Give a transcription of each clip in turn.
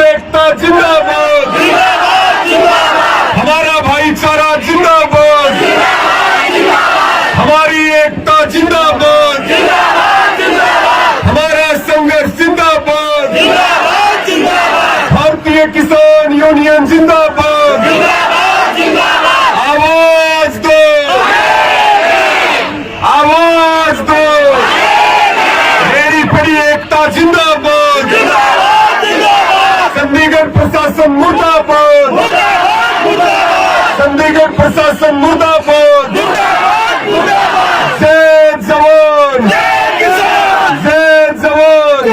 एकता जिंदाबाद, हमारा भाईचारा जिंदाबाद, हमारी एकता जिंदाबाद, हमारा संघर्ष जिंदाबाद, भारतीय किसान यूनियन जिंदाबाद, आवाज दो, आवाज दो, रेडी पड़ी एकता जिंदाबाद, चंडीगढ़ प्रशासन मुर्दाबाद, चंडीगढ़ प्रशासन मुर्दाबाद, जय जवान, जय जवान,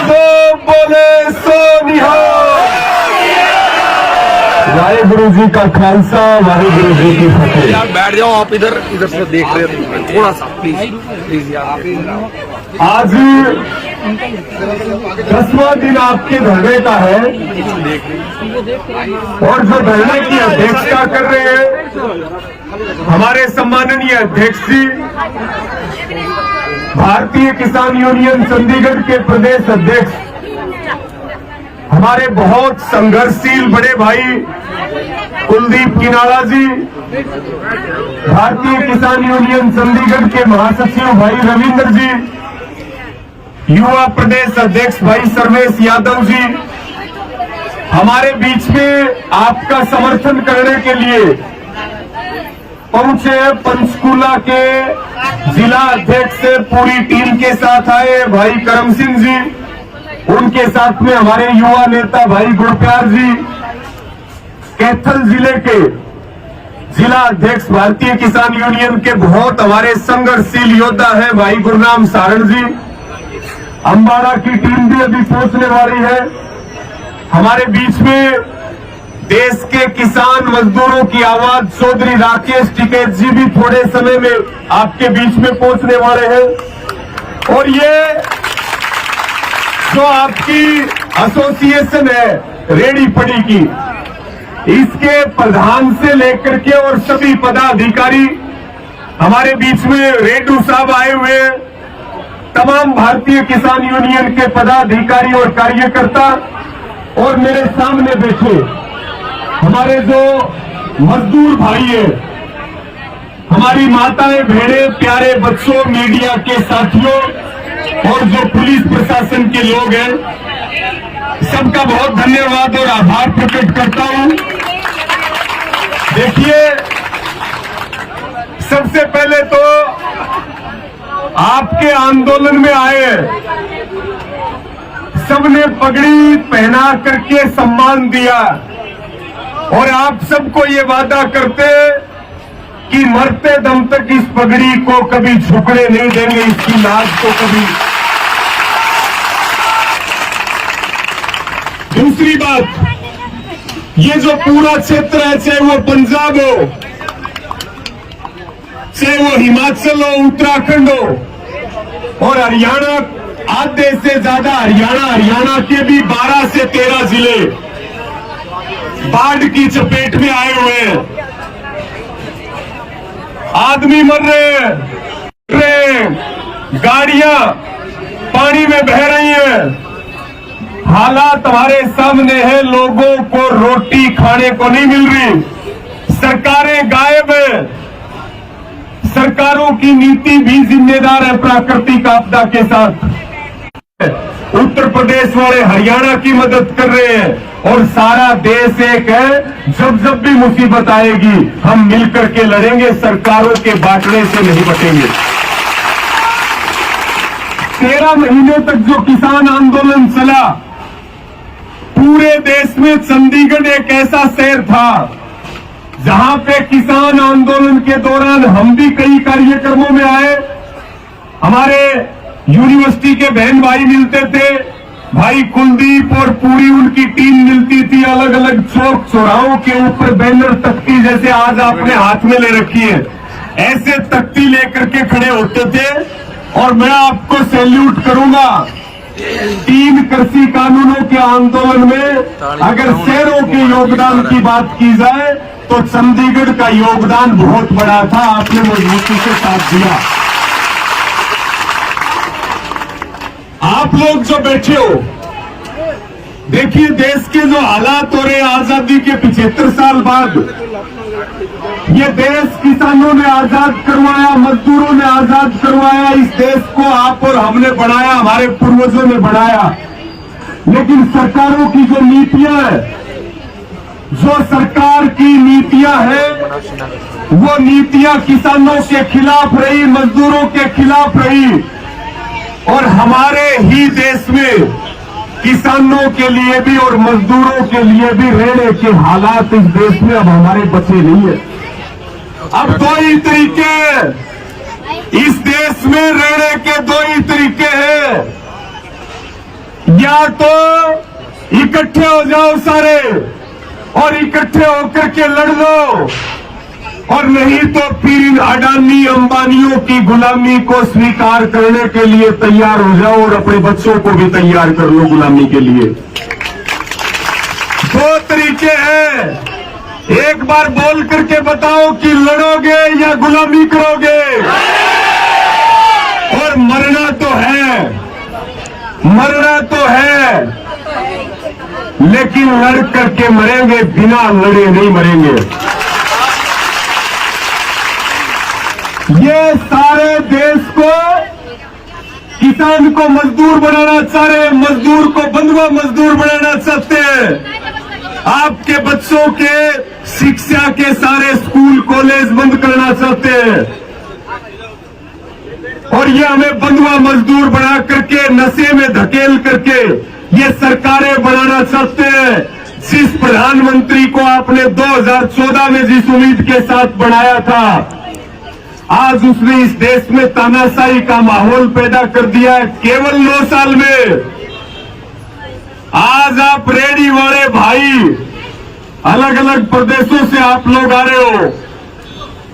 जो बोले सो निहाल। वाहेगुरु जी का खालसा, वाहेगुरु जी की फतेह। यार बैठ जाओ, आप इधर इधर से देख रहे हो, थोड़ा सा प्लीज प्लीज यार। आज 10वां दिन आपके धरने का है और जो धरने की अध्यक्षता कर रहे हैं हमारे सम्माननीय अध्यक्ष जी, भारतीय किसान यूनियन चंडीगढ़ के प्रदेश अध्यक्ष, हमारे बहुत संघर्षशील बड़े भाई कुलदीप किनाड़ा जी, भारतीय किसान यूनियन चंडीगढ़ के महासचिव भाई रविंद्र जी, युवा प्रदेश अध्यक्ष भाई सर्वेश यादव जी, हमारे बीच में आपका समर्थन करने के लिए पहुंचे पंचकूला के जिला अध्यक्ष से पूरी टीम के साथ आए भाई करम सिंह जी, उनके साथ में हमारे युवा नेता भाई गुरप्यार जी, कैथल जिले के जिला अध्यक्ष भारतीय किसान यूनियन के बहुत हमारे संघर्षशील योद्धा है भाई गुरनाम सारण जी, अंबाला की टीम भी अभी पहुंचने वाली है। हमारे बीच में देश के किसान मजदूरों की आवाज चौधरी राकेश टिकैत जी भी थोड़े समय में आपके बीच में पहुंचने वाले हैं। और ये जो आपकी एसोसिएशन है रेडी पड़ी की, इसके प्रधान से लेकर के और सभी पदाधिकारी हमारे बीच में रेडू साहब आए हुए हैं, तमाम भारतीय किसान यूनियन के पदाधिकारी और कार्यकर्ता, और मेरे सामने बैठे हमारे जो मजदूर भाई हैं, हमारी माताएं बहनें, प्यारे बच्चों, मीडिया के साथियों और जो पुलिस प्रशासन के लोग हैं, सबका बहुत धन्यवाद और आभार प्रकट करता हूं। देखिए, सबसे पहले तो आपके आंदोलन में आए सबने पगड़ी पहना करके सम्मान दिया और आप सबको ये वादा करते कि मरते दम तक इस पगड़ी को कभी झुकने नहीं देंगे, इसकी लाज को कभी। दूसरी बात, ये जो पूरा क्षेत्र है, चाहे वो पंजाब हो, चाहे वो हिमाचल हो, उत्तराखंड हो और हरियाणा, आधे से ज्यादा हरियाणा के भी 12 से 13 जिले बाढ़ की चपेट में आए हुए हैं। आदमी मर रहे हैं, ट्रेन, गाड़ियां पानी में बह रही हैं, हालात हमारे सामने है, लोगों को रोटी खाने को नहीं मिल रही, सरकारें गायब है, सरकारों की नीति भी जिम्मेदार है प्राकृतिक आपदा के साथ। उत्तर प्रदेश वाले हरियाणा की मदद कर रहे हैं और सारा देश एक है। जब जब भी मुसीबत आएगी हम मिलकर के लड़ेंगे, सरकारों के बांटने से नहीं बटेंगे। 13 महीने तक जो किसान आंदोलन चला, पूरे देश में चंडीगढ़ एक ऐसा शहर था जहां पे किसान आंदोलन के दौरान हम भी कई कार्यक्रमों में आए, हमारे यूनिवर्सिटी के बहन भाई मिलते थे, भाई कुलदीप और पूरी उनकी टीम मिलती थी, अलग अलग चौक चौराहों के ऊपर बैनर, तख्ती जैसे आज आपने हाथ में ले रखी है, ऐसे तख्ती लेकर के खड़े होते थे। और मैं आपको सैल्यूट करूंगा, 3 कृषि कानूनों के आंदोलन में अगर शहरों के योगदान की बात की जाए तो चंडीगढ़ का योगदान बहुत बड़ा था, आपने मजबूती से साथ दिया। आप लोग जो बैठे हो, देखिए देश के जो हालात हो रहे हैं आजादी के 75 साल बाद, ये देश किसानों ने आजाद करवाया, मजदूरों ने आजाद करवाया। इस देश को आप और हमने बनाया, हमारे पूर्वजों ने बनाया। लेकिन सरकारों की जो नीतियां है, जो सरकार की नीतियां हैं, वो नीतियां किसानों के खिलाफ रही, मजदूरों के खिलाफ रही। और हमारे ही देश में किसानों के लिए भी और मजदूरों के लिए भी रहने के हालात इस देश में अब हमारे बचे नहीं है। अब दो ही तरीके, इस देश में रहने के दो ही तरीके हैं, या तो इकट्ठे हो जाओ सारे और इकट्ठे होकर के लड़ लो, और नहीं तो फिर इन अडानी अंबानियों की गुलामी को स्वीकार करने के लिए तैयार हो जाओ और अपने बच्चों को भी तैयार कर लो गुलामी के लिए। दो तरीके हैं, एक बार बोल करके बताओ कि लड़ोगे या गुलामी करोगे। और मरना तो है, मरना तो है, लेकिन लड़ करके मरेंगे, बिना लड़े नहीं मरेंगे। ये सारे देश को, किसान को मजदूर बनाना चाह रहे हैं, मजदूर को बंधुआ मजदूर बनाना चाहते हैं। आपके बच्चों के शिक्षा के सारे स्कूल कॉलेज बंद करना चाहते हैं, और ये हमें बंधुआ मजदूर बना करके, नशे में धकेल करके ये सरकारें बनाना चाहते हैं। जिस प्रधानमंत्री को आपने 2014 में जिस उम्मीद के साथ बनाया था, आज उसने इस देश में तानाशाही का माहौल पैदा कर दिया है केवल 9 साल में। आज आप रेडी वाले भाई, अलग अलग प्रदेशों से आप लोग आ रहे हो,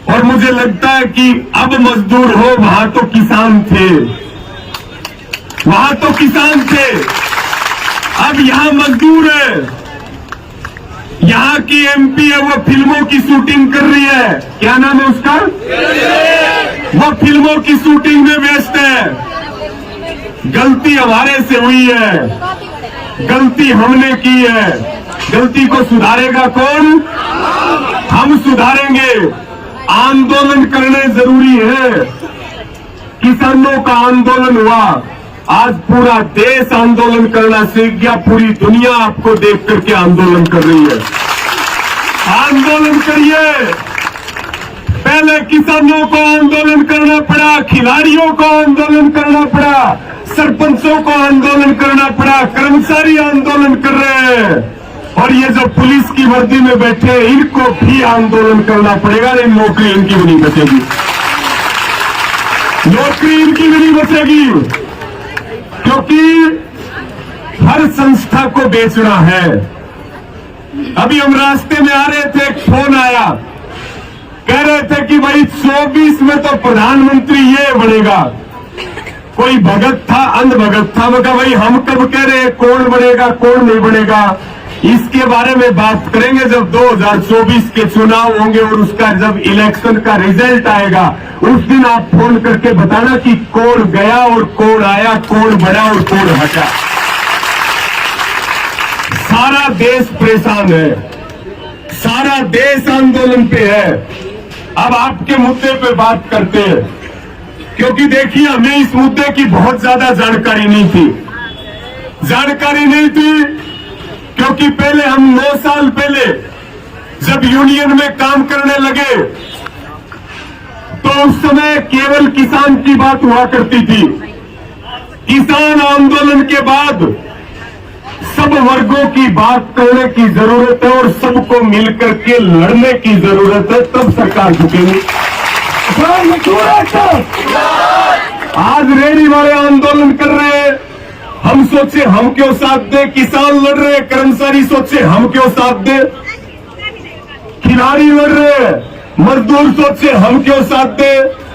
और मुझे लगता है कि अब मजदूर हो, वहां तो किसान थे, वहां तो किसान थे, अब यहां मजदूर है। यहां की एमपी है, वो फिल्मों की शूटिंग कर रही है, क्या नाम है उसका, वो फिल्मों की शूटिंग में व्यस्त है। गलती हमारे से हुई है, गलती हमने की है, गलती को सुधारेगा कौन, हम सुधारेंगे। आंदोलन करने जरूरी है, किसानों का आंदोलन हुआ, आज पूरा देश आंदोलन करना सीख गया, पूरी दुनिया आपको देख करके आंदोलन कर रही है। आंदोलन करिए, पहले किसानों को आंदोलन करना पड़ा, खिलाड़ियों को आंदोलन करना पड़ा, सरपंचों को आंदोलन करना पड़ा, कर्मचारी आंदोलन कर रहे हैं, और ये जो पुलिस की वर्दी में बैठे इनको भी आंदोलन करना पड़ेगा। नहीं, नौकरी इनकी भी नहीं बचेगी, नौकरी इनकी भी नहीं बचेगी, क्योंकि हर संस्था को बेचना है। अभी हम रास्ते में आ रहे थे, एक फोन आया, कह रहे थे कि भाई 24 में तो प्रधानमंत्री ये बनेगा। कोई भगत था, अंध भगत था, वो कहा भाई हम कब कह रहे हैं कौन बनेगा कौन नहीं बनेगा, इसके बारे में बात करेंगे जब 2024 के चुनाव होंगे और उसका जब इलेक्शन का रिजल्ट आएगा, उस दिन आप फोन करके बताना कि कौन गया और कौन आया, कौन बढ़ा और कौन हटा। सारा देश परेशान है, सारा देश आंदोलन पे है। अब आपके मुद्दे पे बात करते हैं, क्योंकि देखिए हमें इस मुद्दे की बहुत ज्यादा जानकारी नहीं थी, क्योंकि पहले हम 9 साल पहले जब यूनियन में काम करने लगे तो उस समय केवल किसान की बात हुआ करती थी। किसान आंदोलन के बाद सब वर्गों की बात करने की जरूरत है और सबको मिलकर के लड़ने की जरूरत है, तब सरकार झुकेगी। आज रेडी वाले आंदोलन कर रहे हैं, हम सोचे हम क्यों साथ दे, किसान लड़ रहे हैं, कर्मचारी सोचे हम क्यों साथ दे, खिलाड़ी लड़ रहे हैं, मजदूर सोचे हम क्यों साथ दे।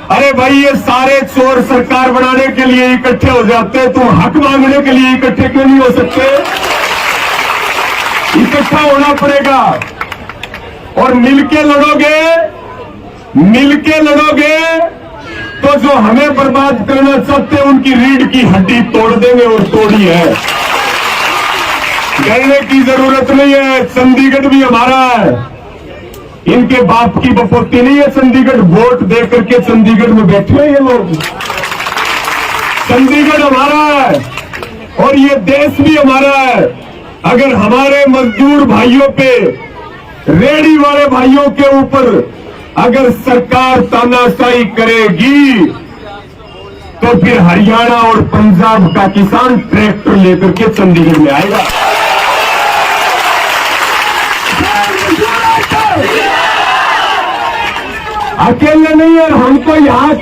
अरे भाई ये सारे चोर सरकार बनाने के लिए इकट्ठे हो जाते हैं, तुम हक मांगने के लिए इकट्ठे क्यों नहीं हो सकते? इकट्ठा होना पड़ेगा और मिलके लड़ोगे तो जो हमें बर्बाद करना चाहते हैं उनकी रीढ़ की हड्डी तोड़ देंगे, और तोड़ी है। कहने की जरूरत नहीं है, चंडीगढ़ भी हमारा है। इनके बाप की बपोती नहीं है चंडीगढ़। वोट दे करके चंडीगढ़ में बैठे हैं ये लोग। चंडीगढ़ हमारा है और ये देश भी हमारा है। अगर हमारे मजदूर भाइयों पे, रेहड़ी वाले भाइयों के ऊपर अगर सरकार तानाशाही करेगी तो फिर हरियाणा और पंजाब का किसान ट्रैक्टर लेकर के चंडीगढ़ में आएगा। अकेले नहीं है, हम तो यहाँ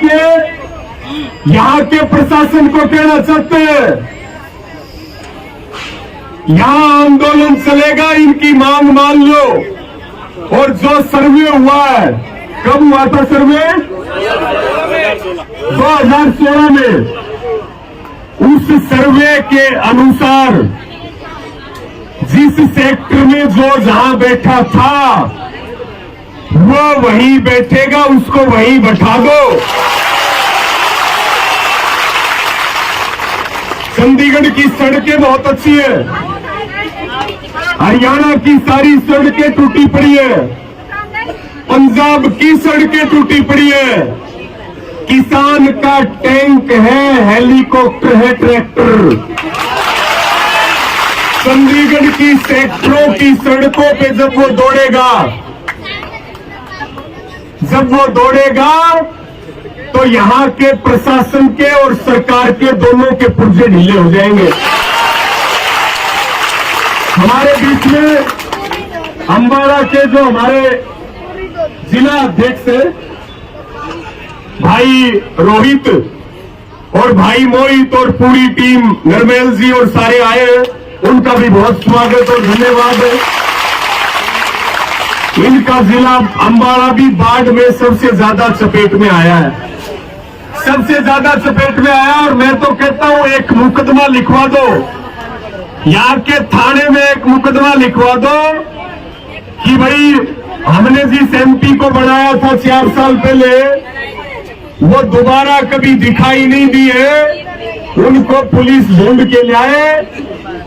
के प्रशासन को कहना चाहते हैं, यहां आंदोलन चलेगा, इनकी मांग मान लो। और जो सर्वे हुआ है, कब हुआ था सर्वे? 2016 में। उस सर्वे के अनुसार जिस सेक्टर में जो जहां बैठा था वो वहीं बैठेगा, उसको वहीं बैठा दो। चंडीगढ़ की सड़कें बहुत अच्छी है, हरियाणा की सारी सड़कें टूटी पड़ी है, पंजाब की सड़कें टूटी पड़ी है। किसान का टैंक है, हेलीकॉप्टर है, ट्रैक्टर। चंडीगढ़ की सेक्टरों की सड़कों पे जब वो दौड़ेगा तो यहां के प्रशासन के और सरकार के दोनों के पुर्जे ढीले हो जाएंगे। हमारे बीच में अम्बाड़ा के जो हमारे जिला अध्यक्ष है भाई रोहित और भाई मोहित और पूरी टीम नरमेल जी और सारे आए हैं, उनका भी बहुत स्वागत और धन्यवाद है। इनका जिला अम्बाड़ा भी बाढ़ में सबसे ज्यादा चपेट में आया है, सबसे ज्यादा चपेट में आया। और मैं तो कहता हूं एक मुकदमा लिखवा दो, यहाँ के थाने में एक मुकदमा लिखवा दो कि भाई हमने जिस एमपी को बनाया था 4 साल पहले, वो दोबारा कभी दिखाई नहीं दिए, उनको पुलिस ढूंढ के लाए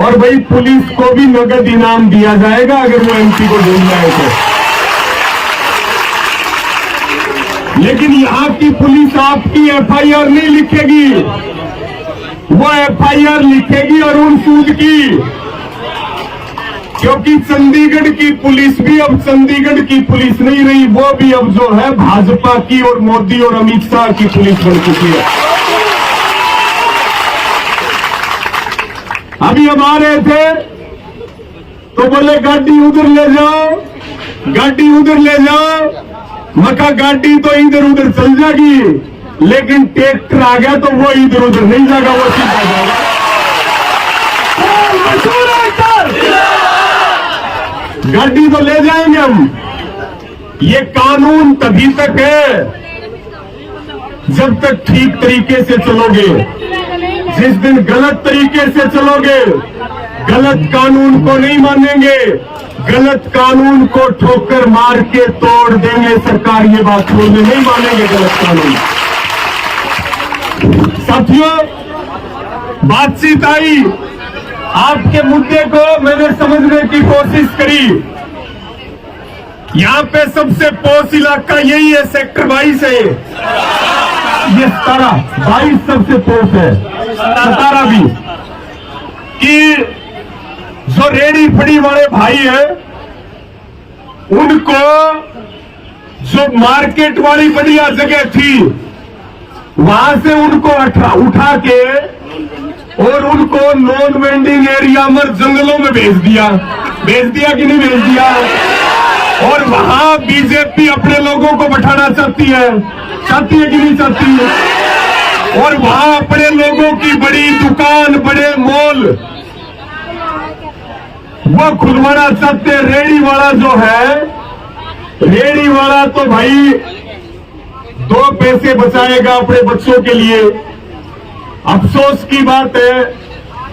और भाई पुलिस को भी नगद इनाम दिया जाएगा अगर वो एमपी को ढूंढ लाए तो। लेकिन यहाँ की पुलिस आपकी एफआईआर नहीं लिखेगी, वो एफआईआर लिखेगी अरुण सूद की, क्योंकि चंडीगढ़ की पुलिस भी अब चंडीगढ़ की पुलिस नहीं रही, वो भी अब जो है भाजपा की और मोदी और अमित शाह की पुलिस बन चुकी है। अभी हम आ रहे थे तो बोले गाड़ी उधर ले जाओ, गाड़ी उधर ले जाओ। मका गाड़ी तो इधर उधर चल जाएगी, लेकिन ट्रैक्टर आ गया तो वो इधर उधर नहीं जाएगा, वो सीधा जाएगा। गाड़ी तो ले जाएंगे हम। ये कानून तभी तक है जब तक ठीक तरीके से चलोगे। जिस दिन गलत तरीके से चलोगे, गलत कानून को नहीं मानेंगे, गलत कानून को ठोकर मार के तोड़ देंगे सरकार, ये बात छोड़ने नहीं मानेंगे गलत कानून। साथियों, बातचीत आई, आपके मुद्दे को मैंने समझने की कोशिश करी। यहाँ पे सबसे पोस्ट इलाका यही है, सेक्टर 22 है। ये 22 सबसे पोस्ट है, 17 भी। कि जो रेडी फड़ी वाले भाई हैं, उनको जो मार्केट वाली बढ़िया जगह थी वहां से उनको उठा के और उनको नॉन वेंडिंग एरिया में जंगलों में भेज दिया कि नहीं भेज दिया। और वहां बीजेपी अपने लोगों को बैठाना चाहती है कि नहीं चाहती है। और वहां अपने लोगों की बड़ी दुकान, बड़े मॉल वो खुलवाना चाहते हैं। रेहड़ी वाला जो है, रेहड़ी वाला तो भाई 2 पैसे बचाएगा अपने बच्चों के लिए। अफसोस की बात है,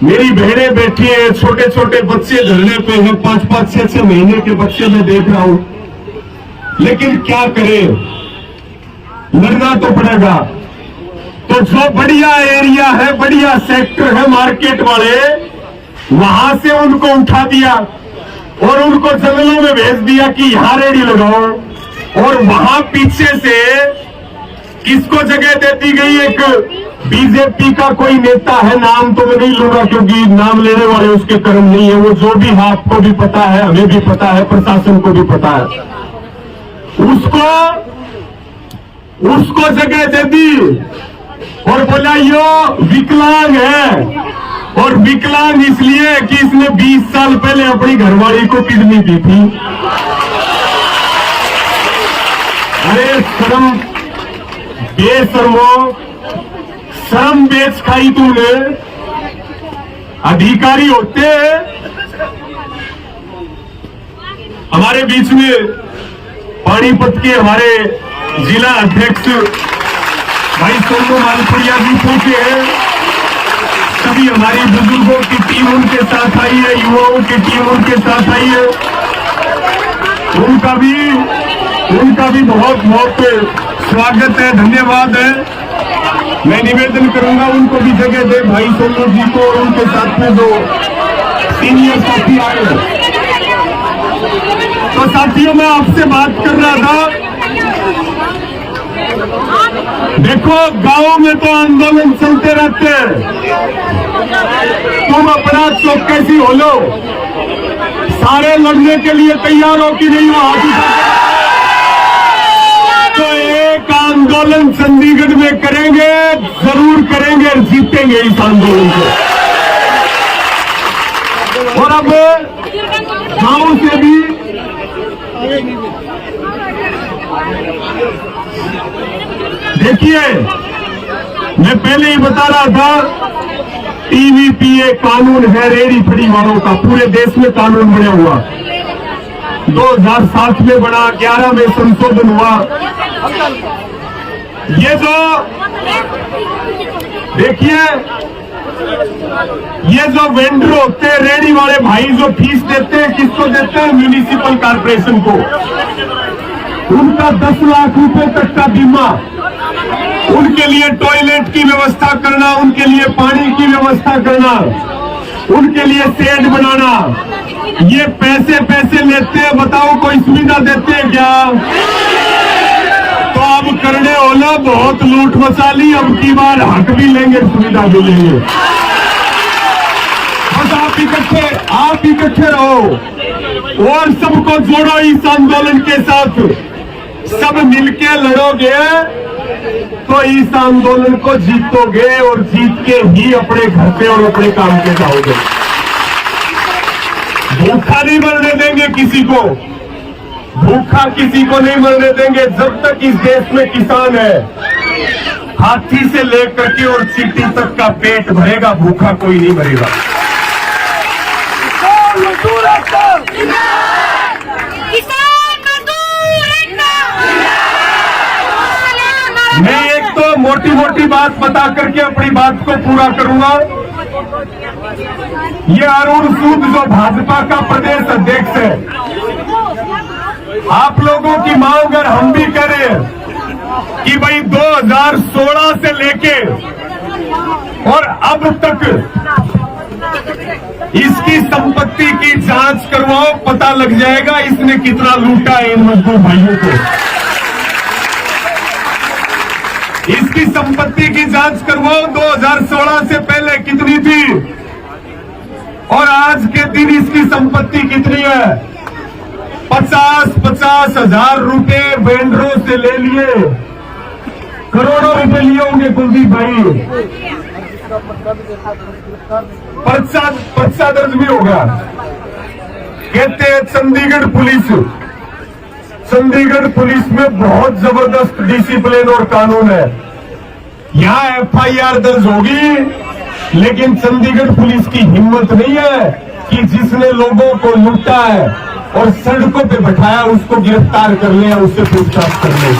मेरी बहनें बैठी है, छोटे छोटे बच्चे धरने पे हैं, 5-5, 6-6 महीने के बच्चे मैं देख रहा हूं। लेकिन क्या करें, लड़ना तो पड़ेगा। तो जो बढ़िया एरिया है, बढ़िया सेक्टर है मार्केट वाले, वहां से उनको उठा दिया और उनको जंगलों में भेज दिया कि यहां रेडी लगाओ। और वहां पीछे से किसको जगह दे दी गई? एक बीजेपी का कोई नेता है, नाम तो मैं नहीं लूंगा क्योंकि नाम लेने वाले उसके कर्म नहीं है। वो जो भी है आपको भी पता है, हमें भी पता है, प्रशासन को भी पता है। उसको जगह दे दी और बोला यो विकलांग है, और विकलांग इसलिए कि इसने 20 साल पहले अपनी घरवाली को किडनी दी थी। अरे शर्म, बेशर्मो, शर्म बेच खाई तूने। अधिकारी होते हमारे बीच में पानीपत के हमारे जिला अध्यक्ष भाई सोनू मालपुरिया जी पहुंचे हैं। सभी हमारी बुजुर्गों की टीम उनके साथ आई है, युवाओं की टीम उनके साथ आई है। उनका भी बहुत बहुत स्वागत है, धन्यवाद है। मैं निवेदन करूंगा उनको भी जगह दे, भाई सोनू जी को और उनके साथ में दो सीनियर साथी आए। तो साथियों, मैं आपसे बात कर रहा था, देखो गांव में तो आंदोलन चलते रहते हैं, तुम अपना चौकसी हो लो। सारे लड़ने के लिए तैयार हो कि नहीं हो? हाथ उठा। तो एक आंदोलन चंडीगढ़ में करेंगे, जरूर करेंगे, जीतेंगे इस आंदोलन को। और अब गांव से भी देखिए, मैं पहले ही बता रहा था, टीवीपीए कानून है रेहड़ी फड़ी वालों का, पूरे देश में कानून बना हुआ। 2007 में बना, 11 में संशोधन हुआ। ये जो देखिए, ये जो वेंडर होते हैं, रेहड़ी वाले भाई, जो फीस देते हैं, किसको देते हैं? म्यूनिसिपल कॉर्पोरेशन को। उनका 10 लाख रुपए तक का बीमा, उनके लिए टॉयलेट की व्यवस्था करना, उनके लिए पानी की व्यवस्था करना, उनके लिए शेड बनाना, ये पैसे लेते हैं। बताओ कोई सुविधा देते हैं क्या? तो अब करने वाला बहुत लूट मचा ली, अब की बार हक भी लेंगे, सुविधा भी लेंगे। बस आप इकट्ठे रहो और सबको जोड़ो इस आंदोलन के साथ। सब मिलके लड़ोगे तो इस आंदोलन को जीतोगे, और जीत के ही अपने घर पे और अपने काम पे जाओगे। भूखा नहीं मरने देंगे किसी को, भूखा किसी को नहीं मरने देंगे। जब तक इस देश में किसान है, हाथी से लेकर के और चींटी तक का पेट भरेगा, भूखा कोई नहीं मरेगा। मैं एक तो मोटी बात बता करके अपनी बात को पूरा करूंगा। ये अरुण सूद जो भाजपा का प्रदेश अध्यक्ष है, आप लोगों की मांग और हम भी कर रहे हैं कि भाई 2016 से लेके और अब तक इसकी संपत्ति की जांच करवाओ, पता लग जाएगा इसने कितना लूटा है इन मजदूर भाइयों को। इसकी संपत्ति की जांच करवाओ, 2016 से पहले कितनी थी और आज के दिन इसकी संपत्ति कितनी है। 50-50 हजार रुपए वेंडरों से ले लिए, करोड़ों रुपए लिए होंगे कुलदीप भाई। पर्चा दर्ज भी होगा। कहते हैं चंडीगढ़ पुलिस में बहुत जबरदस्त डिसिप्लिन और कानून है। यहाँ FIR दर्ज होगी, लेकिन चंडीगढ़ पुलिस की हिम्मत नहीं है कि जिसने लोगों को लूटा है और सड़कों पे बैठाया उसको गिरफ्तार कर ले, उससे पूछताछ कर ले।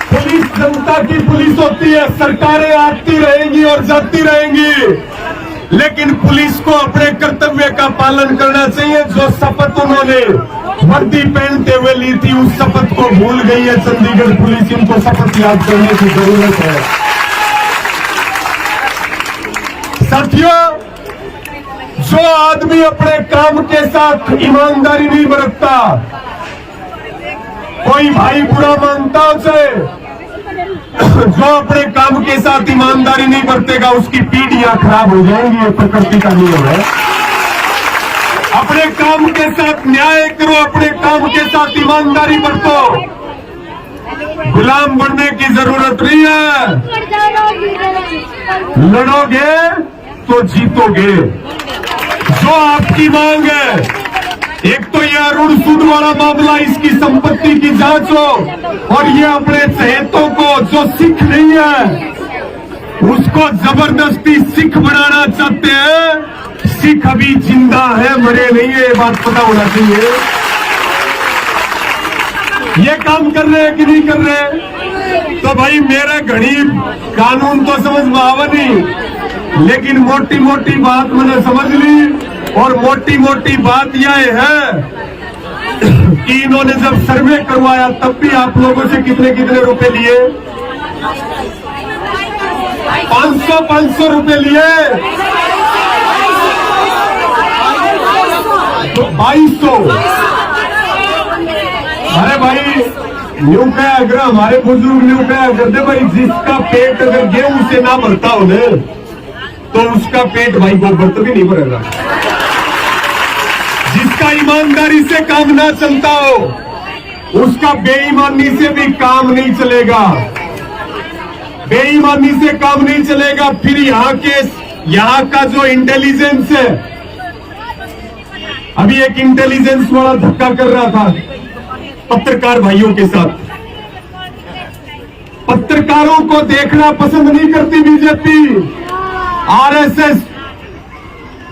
पुलिस जनता की पुलिस होती है, सरकारें आती रहेंगी और जाती रहेंगी, लेकिन पुलिस को अपने कर्तव्य का पालन करना चाहिए। जो शपथ उन्होंने वर्दी पहनते हुए ली थी, उस शपथ को भूल गई है चंडीगढ़ पुलिस। इनको शपथ याद करने की जरूरत है। साथियों, जो आदमी अपने काम के साथ ईमानदारी नहीं बरतता, कोई भाई बुरा मानता उसे, जो अपने काम के साथ ईमानदारी नहीं बरतेगा उसकी पीढ़ियां खराब हो जाएंगी। ये प्रकृति का नियम है। अपने काम के साथ न्याय करो, अपने काम के साथ ईमानदारी बरतो। गुलाम बनने की जरूरत नहीं है। लड़ोगे तो जीतोगे। जो आपकी मांग है, एक तो ये अरुण सूद वाला मामला, इसकी संपत्ति की जांच हो, और ये अपने चहेतों को जो सिख नहीं है उसको जबरदस्ती सिख बनाना चाहते हैं। सिख अभी जिंदा है, मरे नहीं है, ये बात पता होना चाहिए। ये काम कर रहे हैं कि नहीं कर रहे? तो भाई मेरा गरीब कानून तो समझ में आवा नहीं, लेकिन मोटी मोटी बात मैंने समझ ली। और मोटी मोटी बात यह है कि इन्होंने जब सर्वे करवाया तब भी आप लोगों से कितने कितने रुपए लिए? 500 रुपए लिए, तो 2200। अरे भाई न्यू क्या, अगर हमारे बुजुर्ग न्यू क्या करते भाई, जिसका पेट अगर गेहूं से ना भरता हो ना तो उसका पेट भाई गोबर तो भी नहीं भरेगा। जिसका ईमानदारी से काम ना चलता हो उसका बेईमानी से भी काम नहीं चलेगा। बेईमानी से काम नहीं चलेगा। फिर यहाँ का जो इंटेलिजेंस है, अभी एक इंटेलिजेंस वाला धक्का कर रहा था पत्रकार भाइयों के साथ। पत्रकारों को देखना पसंद नहीं करती बीजेपी, आरएसएस।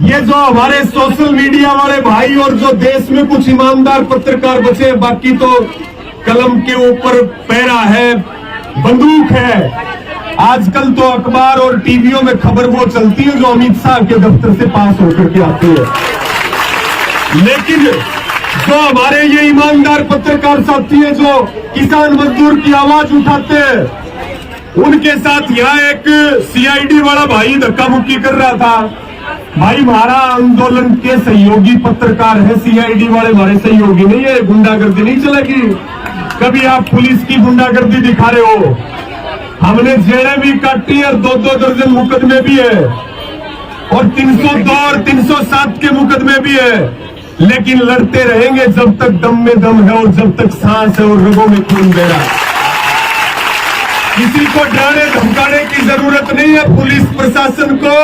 ये जो हमारे सोशल मीडिया वाले भाई और जो देश में कुछ ईमानदार पत्रकार बचे, बाकी तो कलम के ऊपर पैरा है, बंदूक है। आजकल तो अखबार और टीवियों में खबर वो चलती है जो अमित शाह के दफ्तर से पास होकर के आती है। लेकिन जो हमारे ये ईमानदार पत्रकार साथी हैं, जो किसान मजदूर की आवाज उठाते हैं, उनके साथ यहाँ एक सीआईडी वाला भाई धक्का मुक्की कर रहा था। भाई हमारा आंदोलन के सहयोगी पत्रकार है, सीआईडी वाले हमारे सहयोगी नहीं है। गुंडागर्दी नहीं चलेगी। कभी आप पुलिस की गुंडागर्दी दिखा रहे हो, हमने जेलें भी काटी और 2-2 दर्जन मुकदमे भी है, और 302 और 307 के मुकदमे भी है। लेकिन लड़ते रहेंगे जब तक दम में दम है और जब तक सांस है और रगों में खून बह रहा है। किसी को डराने धमकाने की जरूरत नहीं है पुलिस प्रशासन को।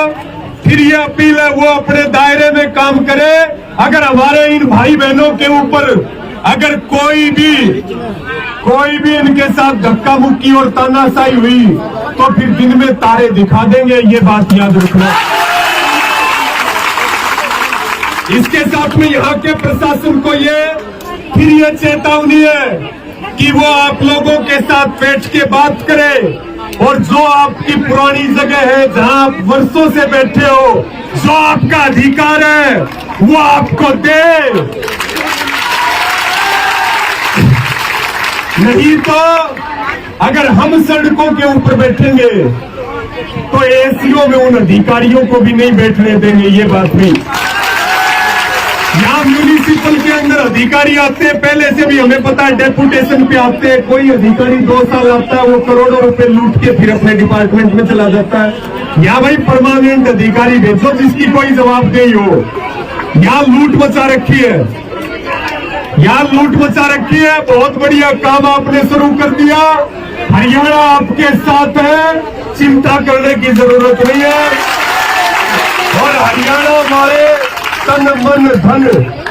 फिर ये अपील है वो अपने दायरे में काम करे। अगर हमारे इन भाई बहनों के ऊपर अगर कोई भी इनके साथ धक्का मुक्की और तानाशाही हुई तो फिर दिन में तारे दिखा देंगे, ये बात याद रखना। इसके साथ में यहाँ के प्रशासन को फिर ये चेतावनी है कि वो आप लोगों के साथ बैठ के बात करे, और जो आपकी पुरानी जगह है जहां आप वर्षों से बैठे हो, जो आपका अधिकार है वो आपको दे। नहीं तो अगर हम सड़कों के ऊपर बैठेंगे तो एसीओ में उन अधिकारियों को भी नहीं बैठने देंगे। ये बात नहीं। यहाँ म्यूनिसिपल के अंदर अधिकारी आते हैं, पहले से भी हमें पता है, डेपुटेशन पे आते हैं। कोई अधिकारी 2 साल आता है, वो करोड़ों रुपए लूट के फिर अपने डिपार्टमेंट में चला जाता है। यहाँ भाई परमानेंट अधिकारी भेजो जिसकी कोई जवाबदेही हो। यहाँ लूट मचा रखी है, यहाँ लूट मचा रखी है। बहुत बढ़िया काम आपने शुरू कर दिया। हरियाणा आपके साथ है, चिंता करने की जरूरत नहीं है। और हरियाणा हमारे तन मन धन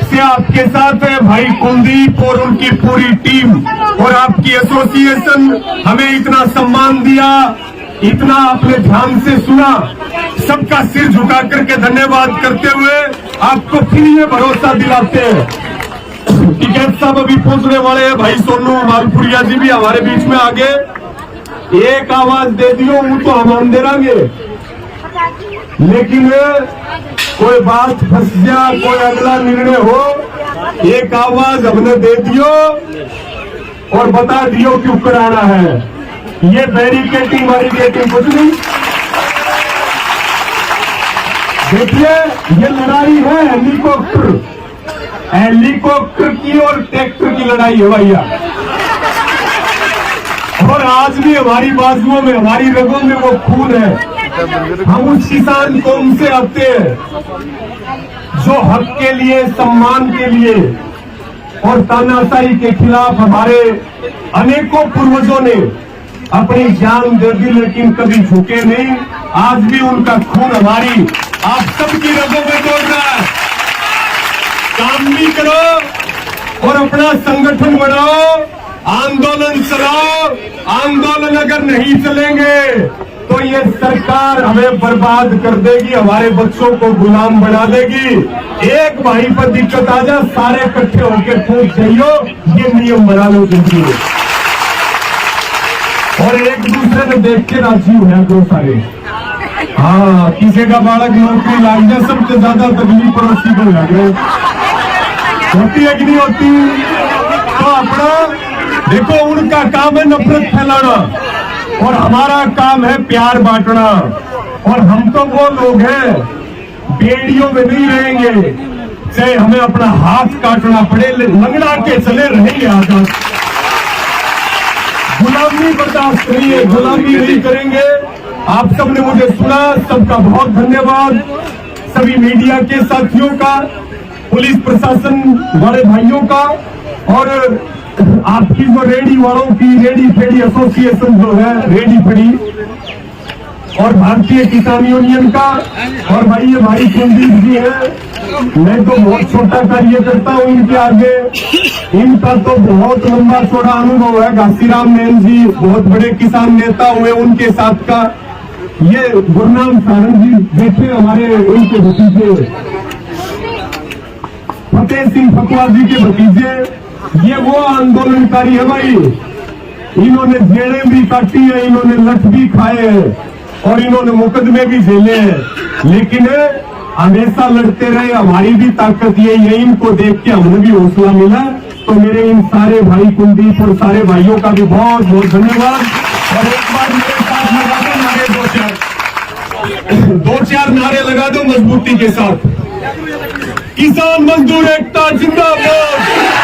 से आपके साथ है। भाई कुलदीप और उनकी पूरी टीम और आपकी एसोसिएशन हमें इतना सम्मान दिया, इतना आपने ध्यान से सुना, सबका सिर झुका करके धन्यवाद करते हुए आपको फिर ये भरोसा दिलाते हैं। टिकैत साहब अभी पहुंचने वाले हैं, भाई सोनू मालपुरिया जी भी हमारे बीच में आगे। एक आवाज दे दियो वो तो हम दे देंगे, लेकिन कोई बात फंस जा, कोई अगला निर्णय हो, एक आवाज हमने दे दियो और बता दियो क्यों कराना है। ये बैरिकेटिंग वाली गेटिंग कुछ नहीं। देखिए ये लड़ाई है हेलीकॉप्टर की और ट्रैक्टर की लड़ाई है भैया। और आज भी हमारी बाजुओं में, हमारी रगों में वो खून है। हम उस किसान कौम से आते हैं जो हक के लिए, सम्मान के लिए और तानाशाही के खिलाफ हमारे अनेकों पूर्वजों ने अपनी जान दे दी, लेकिन कभी झुके नहीं। आज भी उनका खून हमारी आप सबकी रगों में दौड़ रहा है। काम भी करो और अपना संगठन बनाओ, आंदोलन चलाओ। आंदोलन अगर नहीं चलेंगे तो ये सरकार हमें बर्बाद कर देगी, हमारे बच्चों को गुलाम बना देगी। एक भाई पर दिक्कत आ जाए, सारे इकट्ठे होकर फूट जाइयो, ये नियम बना लो दीजिए। और एक दूसरे को देख के राजी हुआ दो सारे। हाँ, किसी का बालक नौकरी लाग जाए, सबसे ज्यादा तकलीफ पड़ोसी को लग रही होती है कि नहीं होती। तो अपना देखो, उनका काम है नफरत फैलाना और हमारा काम है प्यार बांटना। और हम तो वो लोग हैं, बेड़ियों में नहीं रहेंगे, चाहे हमें अपना हाथ काटना पड़े, लंगड़ा के चले रहेंगे आजाद। गुलामी बर्दाश्त करिए, गुलामी नहीं करेंगे। आप सबने मुझे सुना, सबका बहुत धन्यवाद। सभी मीडिया के साथियों का, पुलिस प्रशासन वाले भाइयों का, और आपकी जो रेडी वालों की, रेडी फेडी एसोसिएशन जो है, रेडी फेडी, और भारतीय किसान यूनियन का, और भाई ये भाई कुलदीप जी है। मैं तो बहुत छोटा कार्य करता हूँ इनके आगे, इनका तो बहुत लंबा चौड़ा अनुभव है। घासीराम मैन जी बहुत बड़े किसान नेता हुए, उनके साथ का ये गुरनाम सारंग जी बैठे हमारे, उनके भतीजे फतेह सिंह फकवा जी के भतीजे, ये वो आंदोलनकारी है भाई। इन्होंने जेलें भी काटी है, इन्होंने लठ भी खाए हैं और इन्होंने मुकदमे भी झेले हैं, लेकिन हमेशा लड़ते रहे। हमारी भी ताकत यही है, इनको देख के हमें भी हौसला मिला। तो मेरे इन सारे भाई कुलदीप और सारे भाइयों का भी बहुत बहुत धन्यवाद। और एक बार मेरे साथ लगा दो नारे, दो चार नारे लगा दो मजबूती के साथ। किसान मजदूर एकता जिंदाबाद।